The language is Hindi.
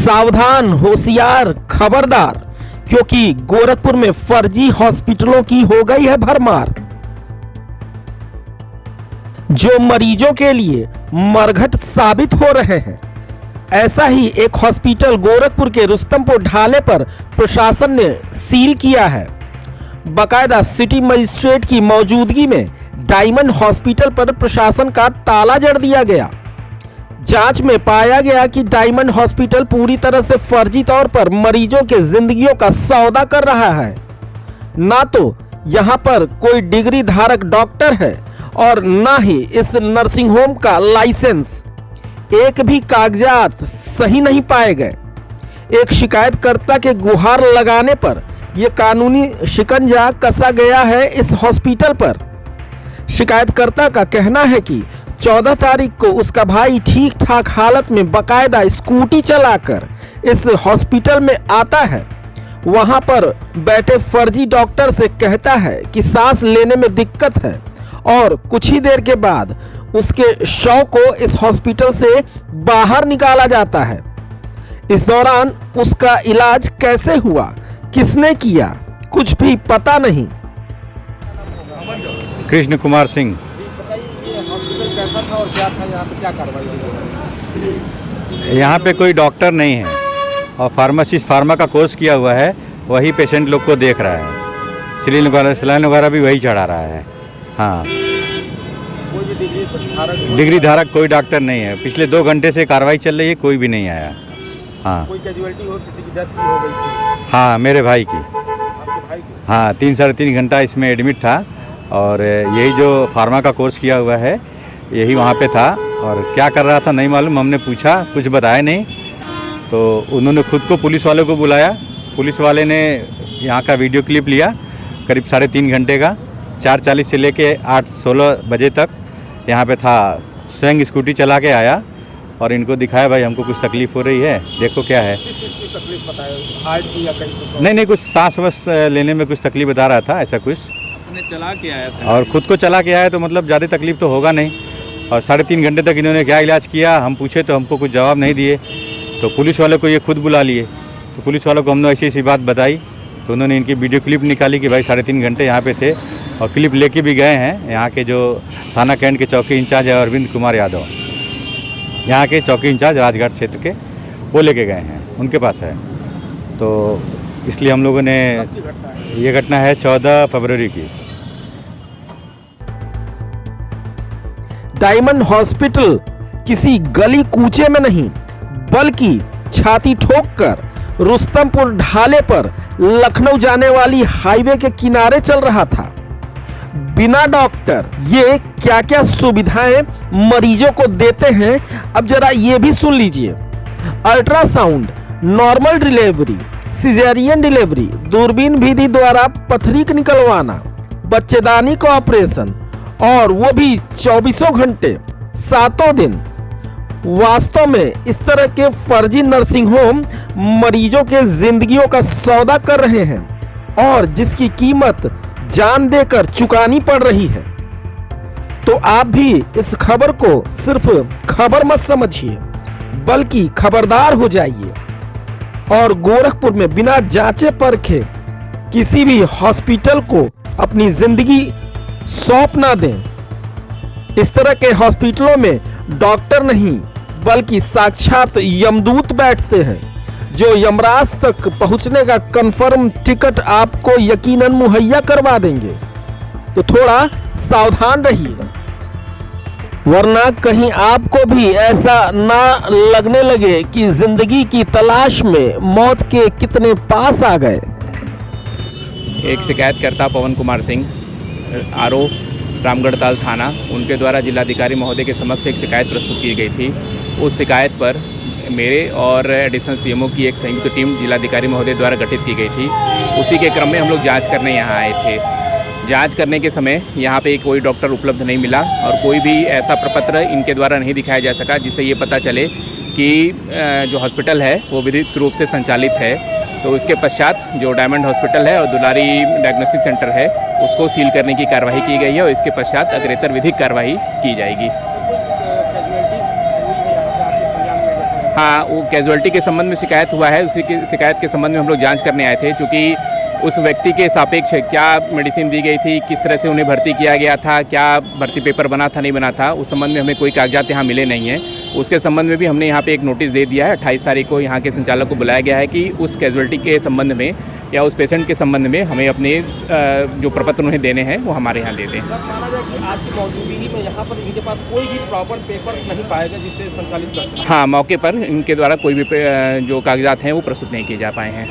सावधान, होशियार, खबरदार, क्योंकि गोरखपुर में फर्जी हॉस्पिटलों की हो गई है भरमार, जो मरीजों के लिए मरघट साबित हो रहे हैं। ऐसा ही एक हॉस्पिटल गोरखपुर के रुस्तमपुर ढाले पर प्रशासन ने सील किया है। बकायदा सिटी मजिस्ट्रेट की मौजूदगी में डायमंड हॉस्पिटल पर प्रशासन का ताला जड़ दिया गया। जांच में पाया गया कि डायमंड हॉस्पिटल पूरी तरह से फर्जी तौर पर मरीजों के जिंदगियों का सौदा कर रहा है। ना तो यहां पर कोई डिग्री धारक डॉक्टर है और ना ही इस नर्सिंग होम का लाइसेंस, एक भी कागजात सही नहीं पाए गए। एक शिकायतकर्ता के गुहार लगाने पर यह कानूनी शिकंजा कसा गया है इस हॉस्पिटल पर। शिकायतकर्ता का कहना है कि 14 तारीख को उसका भाई ठीक ठाक हालत में बकायदा स्कूटी चलाकर इस हॉस्पिटल में आता है। वहां पर बैठे फर्जी डॉक्टर से कहता है कि सांस लेने में दिक्कत है और कुछ ही देर के बाद उसके शव को इस हॉस्पिटल से बाहर निकाला जाता है। इस दौरान उसका इलाज कैसे हुआ, किसने किया, कुछ भी पता नहीं। कृष्ण कुमार सिंह। कैसा था और क्या था, यहाँ पे क्या कार्रवाई हुई? यहाँ पे कोई डॉक्टर नहीं है और फार्मासिस्ट फार्मा का कोर्स किया हुआ है, वही पेशेंट लोग को देख रहा है। सलाइन वगैरह भी वही चढ़ा रहा है। हाँ, कोई डिग्री धारक कोई डॉक्टर नहीं है। पिछले 2 घंटे से कार्रवाई चल रही है, कोई भी नहीं आया। हाँ, कोई कैजुअलिटी हो, किसी की डेथ हो गई थी? हाँ, मेरे भाई की। आपके भाई की? हाँ, 3-3.5 घंटा इसमें एडमिट था और यही जो फार्मा का कोर्स किया हुआ है यही वहाँ पे था और क्या कर रहा था नहीं मालूम। हमने पूछा, कुछ बताया नहीं, तो उन्होंने खुद को पुलिस वालों को बुलाया। पुलिस वाले ने यहाँ का वीडियो क्लिप लिया करीब 3.5 घंटे का। 4:40 से लेके 8:16 बजे तक यहाँ पे था। स्वयं स्कूटी चला के आया और इनको दिखाया, भाई हमको कुछ तकलीफ़ हो रही है, देखो क्या है। किस तकलीफ बताया? हार्ट की या कहीं? नहीं, कुछ सांस वास लेने में कुछ तकलीफ बता रहा था, ऐसा कुछ। अपने चला के आया था और ख़ुद को चला के आया तो मतलब ज़्यादा तकलीफ तो होगा नहीं। और 3.5 घंटे तक इन्होंने क्या इलाज किया, हम पूछे तो हमको कुछ जवाब नहीं दिए। तो पुलिस वालों को ये खुद बुला लिए। तो पुलिस वालों को हमने ऐसी बात बताई तो उन्होंने इनकी वीडियो क्लिप निकाली कि भाई 3.5 घंटे यहाँ पे थे और क्लिप लेके भी गए हैं। यहाँ के जो थाना कैंट के चौकी इंचार्ज है अरविंद कुमार यादव, यहाँ के चौकी इंचार्ज राजघाट क्षेत्र के, वो लेके गए हैं, उनके पास है। तो इसलिए हम लोगों ने, ये घटना है 14 फरवरी की। डायमंड हॉस्पिटल किसी गली कूचे में नहीं बल्कि छाती ठोककर रुस्तमपुर ढाले पर लखनऊ जाने वाली हाईवे के किनारे चल रहा था। बिना डॉक्टर ये क्या क्या सुविधाएं मरीजों को देते हैं, अब जरा ये भी सुन लीजिए। Ultrasound, normal delivery, caesarean delivery, दूरबीन विधि द्वारा पथरी निकलवाना, बच्चेदानी का ऑपरेशन, और वो भी 24 घंटे 7 दिन। वास्तव में इस तरह के फर्जी नर्सिंग होम मरीजों के जिंदगियों का सौदा कर रहे हैं और जिसकी कीमत जान देकर चुकानी पड़ रही है। तो आप भी इस खबर को सिर्फ खबर मत समझिए बल्कि खबरदार हो जाइए और गोरखपुर में बिना जांचे परखे किसी भी हॉस्पिटल को अपनी जिंदगी सौंप ना दें। इस तरह के हॉस्पिटलों में डॉक्टर नहीं बल्कि साक्षात यमदूत बैठते हैं जो यमराज तक पहुंचने का कंफर्म टिकट आपको यकीनन मुहैया करवा देंगे। तो थोड़ा सावधान रहिए, वरना कहीं आपको भी ऐसा ना लगने लगे कि जिंदगी की तलाश में मौत के कितने पास आ गए। एक शिकायतकर्ता पवन कुमार सिंह, आरओ रामगढ़ताल थाना, उनके द्वारा जिलाधिकारी महोदय के समक्ष एक शिकायत प्रस्तुत की गई थी। उस शिकायत पर मेरे और एडिशनल सीएमओ की एक संयुक्त टीम जिलाधिकारी महोदय द्वारा गठित की गई थी। उसी के क्रम में हम लोग जांच करने यहाँ आए थे। जांच करने के समय यहाँ पे कोई डॉक्टर उपलब्ध नहीं मिला और कोई भी ऐसा प्रपत्र इनके द्वारा नहीं दिखाया जा सका जिससे ये पता चले कि जो हॉस्पिटल है वो विधिक रूप से संचालित है। तो इसके पश्चात जो डायमंड हॉस्पिटल है और दुलारी डायग्नोस्टिक सेंटर है उसको सील करने की कार्रवाई की गई है और इसके पश्चात अग्रेतर विधिक कार्रवाई की जाएगी। हाँ, वो कैजुअल्टी के संबंध में शिकायत हुआ है, उसी की शिकायत के संबंध में हम लोग जांच करने आए थे, क्योंकि उस व्यक्ति के सापेक्ष क्या मेडिसिन दी गई थी, किस तरह से उन्हें भर्ती किया गया था, क्या भर्ती पेपर बना था नहीं बना था, उस संबंध में हमें कोई कागजात यहाँ मिले नहीं हैं। उसके संबंध में भी हमने यहाँ पे एक नोटिस दे दिया है। 28 तारीख को यहाँ के संचालक को बुलाया गया है कि उस कैजुअल्टी के संबंध में या उस पेशेंट के संबंध में हमें अपने जो प्रपत्र उन्हें देने हैं वो हमारे यहाँ दे दें। सर, माना जाए कि आज की मौजूदगी में यहाँ पर इनके पास कोई भी प्रॉपर पेपर्स नहीं पाएगा जिससे संचालित कर सकें। हाँ, मौके पर इनके द्वारा कोई भी जो कागजात हैं वो प्रस्तुत नहीं किए जा पाए हैं।